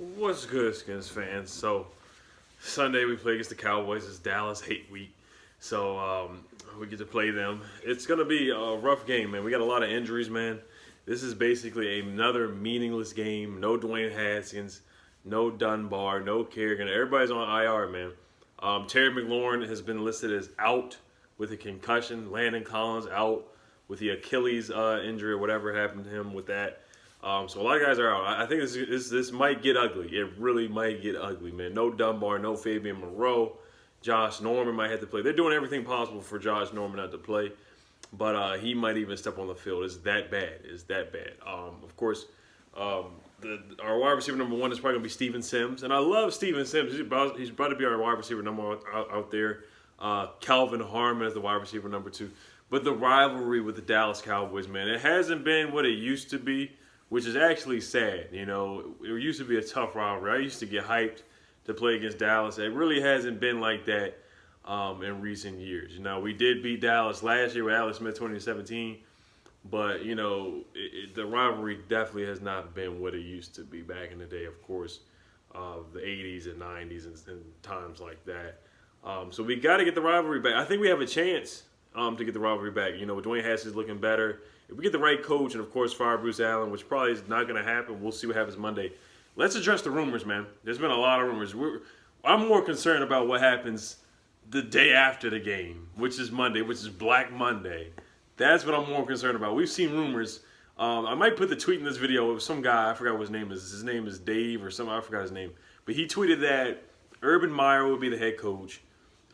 What's good, Skins fans? So Sunday we play against the Cowboys. It's Dallas hate week, so we get to play them. It's gonna be a rough game, man. We got a lot of injuries, man. This is basically another meaningless game. No Dwayne Haskins, no Dunbar, no Kerrigan. Everybody's on IR, man. Terry McLaurin has been listed as out with a concussion. Landon Collins out with the Achilles injury or whatever happened to him with that. So a lot of guys are out. I think this might get ugly. It really might get ugly, man. No Dunbar, no Fabian Moreau. Josh Norman might have to play. They're doing everything possible for Josh Norman not to play, but he might even step on the field. It's that bad. It's that bad. Of course, our wide receiver number one is probably going to be Steven Sims, and I love Steven Sims. He's about to be our wide receiver number one out there. Calvin Harmon is the wide receiver number two. But the rivalry with the Dallas Cowboys, man, it hasn't been what it used to be, which is actually sad. You know, it used to be a tough rivalry. I used to get hyped to play against Dallas. It really hasn't been like that in recent years. You know, we did beat Dallas last year with Alex Smith 2017, but, you know, the rivalry definitely has not been what it used to be back in the day, of course, the 80s and 90s and times like that. So we got to get the rivalry back. I think we have a chance to get the rivalry back. You know, with Dwayne Haskins looking better. If we get the right coach and, of course, fire Bruce Allen, which probably is not going to happen, we'll see what happens Monday. Let's address the rumors, man. There's been a lot of rumors. I'm more concerned about what happens the day after the game, which is Monday, which is Black Monday. That's what I'm more concerned about. We've seen rumors. I might put the tweet in this video of some guy. I forgot what his name is. His name is Dave or something. I forgot his name. But he tweeted that Urban Meyer would be the head coach.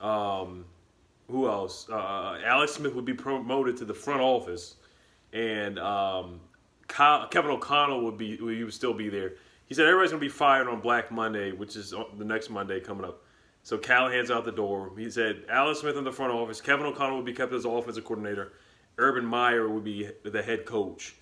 Who else? Alex Smith would be promoted to the front office. And Kevin O'Connell would still be there. He said everybody's going to be fired on Black Monday, which is the next Monday coming up. So Callahan's out the door. He said Alex Smith in the front office. Kevin O'Connell would be kept as offensive coordinator. Urban Meyer would be the head coach.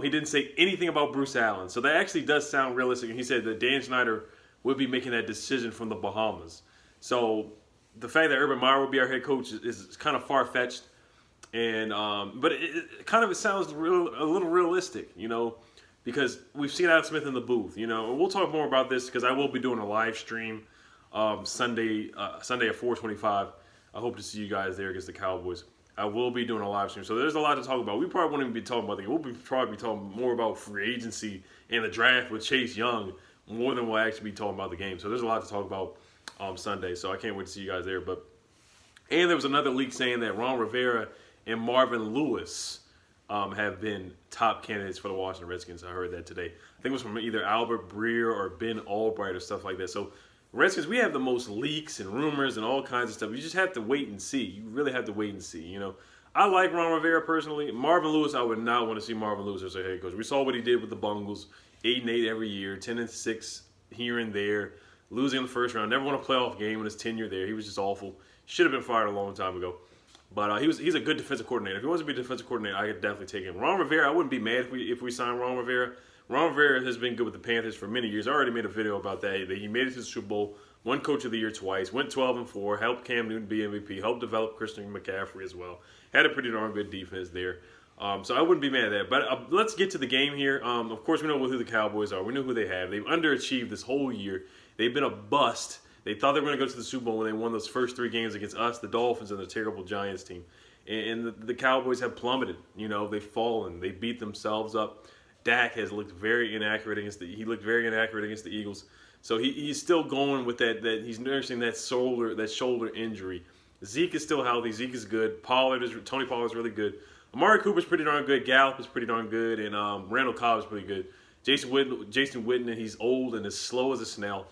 He didn't say anything about Bruce Allen. So that actually does sound realistic. And he said that Dan Snyder would be making that decision from the Bahamas. So the fact that Urban Meyer would be our head coach is kind of far-fetched. And but it sounds a little realistic, you know, because we've seen Alex Smith in the booth, you know. And we'll talk more about this because I will be doing a live stream Sunday at 4:25. I hope to see you guys there against the Cowboys. I will be doing a live stream, so there's a lot to talk about. We probably won't even be talking about the game. We'll probably be talking more about free agency and the draft with Chase Young more than we'll actually be talking about the game. So there's a lot to talk about Sunday. So I can't wait to see you guys there. And there was another leak saying that Ron Rivera and Marvin Lewis have been top candidates for the Washington Redskins. I heard that today. I think it was from either Albert Breer or Ben Albright or stuff like that. So Redskins, we have the most leaks and rumors and all kinds of stuff. You just have to wait and see. You really have to wait and see. You know, I like Ron Rivera personally. Marvin Lewis, I would not want to see Marvin Lewis as a head coach. We saw what he did with the Bungles, 8-8 every year, 10-6 here and there, losing in the first round. Never won a playoff game in his tenure there. He was just awful. Should have been fired a long time ago. But he's a good defensive coordinator. If he wants to be a defensive coordinator, I could definitely take him. Ron Rivera, I wouldn't be mad if we signed Ron Rivera. Ron Rivera has been good with the Panthers for many years. I already made a video about that. He made it to the Super Bowl, won Coach of the Year twice, went 12-4, helped Cam Newton be MVP, helped develop Christian McCaffrey as well. Had a pretty darn good defense there. So I wouldn't be mad at that. But let's get to the game here. Of course, we know who the Cowboys are. We know who they have. They've underachieved this whole year. They've been a bust. They thought they were going to go to the Super Bowl when they won those first 3 games against us, the Dolphins, and the terrible Giants team. And the Cowboys have plummeted. You know, they've fallen. They beat themselves up. Dak has looked very inaccurate against the Eagles. So he's still going with that he's nursing that shoulder injury. Zeke is still healthy. Zeke is good. Tony Pollard's really good. Amari Cooper's pretty darn good. Gallup is pretty darn good. And Randall Cobb is pretty good. Jason Witten, he's old and as slow as a snail.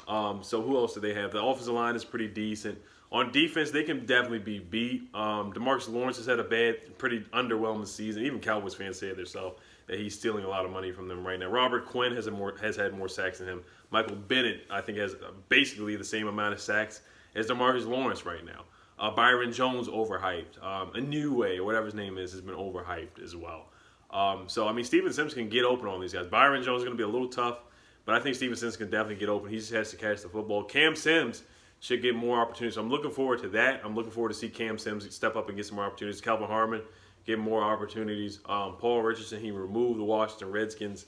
So who else do they have? The offensive line is pretty decent. On defense, they can definitely be beat. DeMarcus Lawrence has had a pretty underwhelming season. Even Cowboys fans say it themselves that he's stealing a lot of money from them right now. Robert Quinn has had more sacks than him. Michael Bennett, I think, has basically the same amount of sacks as DeMarcus Lawrence right now. Byron Jones overhyped. Inouye, or whatever his name is, has been overhyped as well. So, I mean, Steven Sims can get open on these guys. Byron Jones is going to be a little tough, but I think Steven Sims can definitely get open. He just has to catch the football. Cam Sims should get more opportunities. So I'm looking forward to that. I'm looking forward to see Cam Sims step up and get some more opportunities. Calvin Harmon get more opportunities. Paul Richardson, he removed the Washington Redskins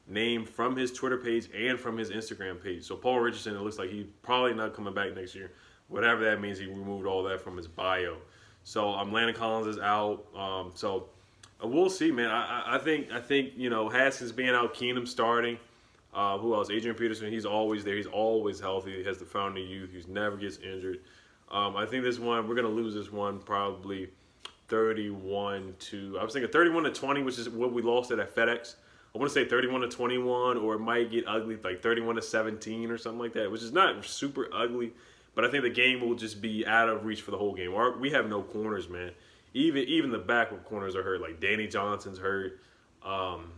name from his Twitter page and from his Instagram page. So Paul Richardson, it looks like he's probably not coming back next year. Whatever that means, he removed all that from his bio. So Landon Collins is out. So we'll see, man. I think Haskins being out, Keenum starting. Who else? Adrian Peterson. He's always there. He's always healthy. He has the fountain of youth. He never gets injured. I think this one we're gonna lose this one probably 31 to. I was thinking 31 to 20, which is what we lost it at FedEx. I want to say 31 to 21, or it might get ugly like 31 to 17 or something like that, which is not super ugly. But I think the game will just be out of reach for the whole game. We have no corners, man. Even the backup corners are hurt. Like Danny Johnson's hurt.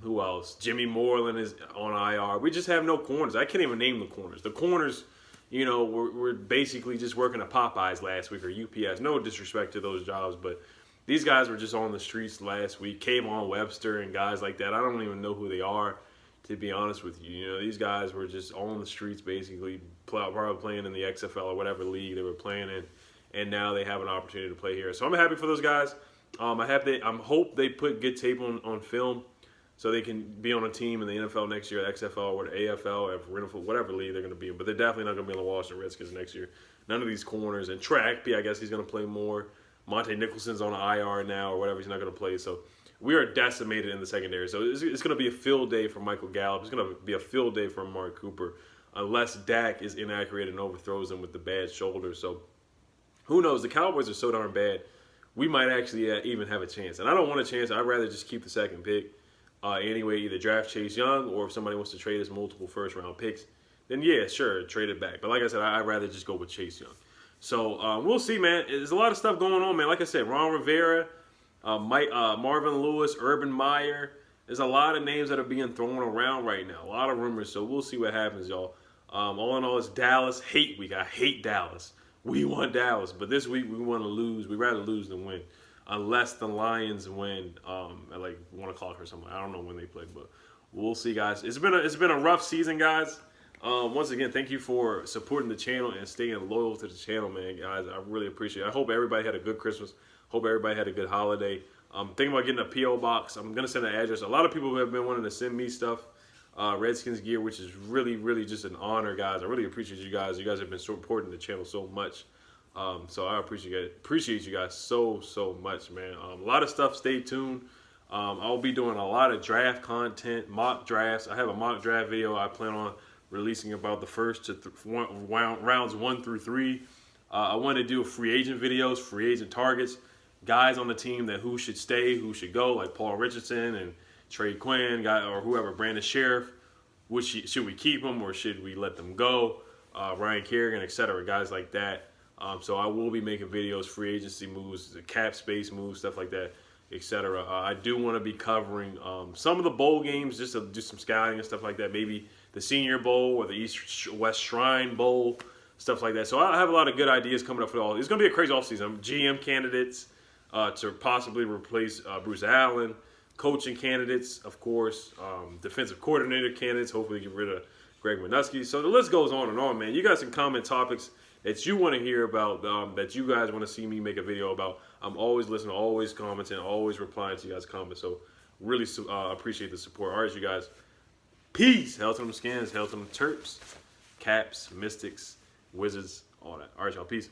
Who else? Jimmy Moreland is on IR. We just have no corners. I can't even name the corners. The corners, we're basically just working at Popeyes last week or UPS. No disrespect to those jobs, but these guys were just on the streets last week. Kayvon Webster and guys like that. I don't even know who they are, to be honest with you. These guys were just on the streets basically, probably playing in the XFL or whatever league they were playing in, and now they have an opportunity to play here. So I'm happy for those guys. I hope they put good tape on film so they can be on a team in the NFL next year, XFL or the AFL, or whatever league they're going to be in. But they're definitely not going to be on the Washington Redskins next year. None of these corners. And Trackby, I guess he's going to play more. Monte Nicholson's on IR now or whatever. He's not going to play. So we are decimated in the secondary. So it's going to be a field day for Michael Gallup. It's going to be a field day for Mark Cooper unless Dak is inaccurate and overthrows him with the bad shoulder. So who knows? The Cowboys are so darn bad. We might actually even have a chance. And I don't want a chance. I'd rather just keep the second pick. Anyway, either draft Chase Young, or if somebody wants to trade us multiple first-round picks, then yeah, sure, trade it back. But like I said, I'd rather just go with Chase Young. So we'll see, man. There's a lot of stuff going on, man. Like I said, Ron Rivera, Marvin Lewis, Urban Meyer. There's a lot of names that are being thrown around right now. A lot of rumors. So we'll see what happens, y'all. All in all, it's Dallas hate week. I hate Dallas. We want Dallas, but this week we want to lose. We'd rather lose than win. Unless the Lions win at like 1 o'clock or something. I don't know when they play, but we'll see, guys. It's been a rough season, guys. Once again, thank you for supporting the channel and staying loyal to the channel, man, guys. I really appreciate it. I hope everybody had a good Christmas. Hope everybody had a good holiday. Thinking about getting a P.O. box. I'm gonna send an address. A lot of people have been wanting to send me stuff, Redskins gear, which is really, really just an honor, guys. I really appreciate you guys. You guys have been supporting the channel so much. So I appreciate you guys so much, man. A lot of stuff. Stay tuned. I'll be doing a lot of draft content, mock drafts. I have a mock draft video I plan on releasing about the first to rounds 1 through 3. I want to do free agent videos, free agent targets, guys on the team that who should stay, who should go, like Paul Richardson and Trey Quinn, or whoever, Brandon Sheriff. Should we keep them or should we let them go? Ryan Kerrigan, etc. Guys like that. So I will be making videos, free agency moves, the cap space moves, stuff like that, etc. I do want to be covering some of the bowl games, just to do some scouting and stuff like that. Maybe the Senior Bowl or the East-West Shrine Bowl, stuff like that. So I have a lot of good ideas coming up for all. It's going to be a crazy offseason. GM candidates to possibly replace Bruce Allen, coaching candidates, of course, defensive coordinator candidates, hopefully get rid of Greg Minuski. So the list goes on and on, man. You guys can comment topics that you want to hear about, that you guys want to see me make a video about. I'm always listening, always commenting, always replying to you guys' comments. So really appreciate the support. All right, you guys. Peace. Hell to them Skins, hell to them Terps, Caps, Mystics, Wizards, all that. All right, y'all. Peace.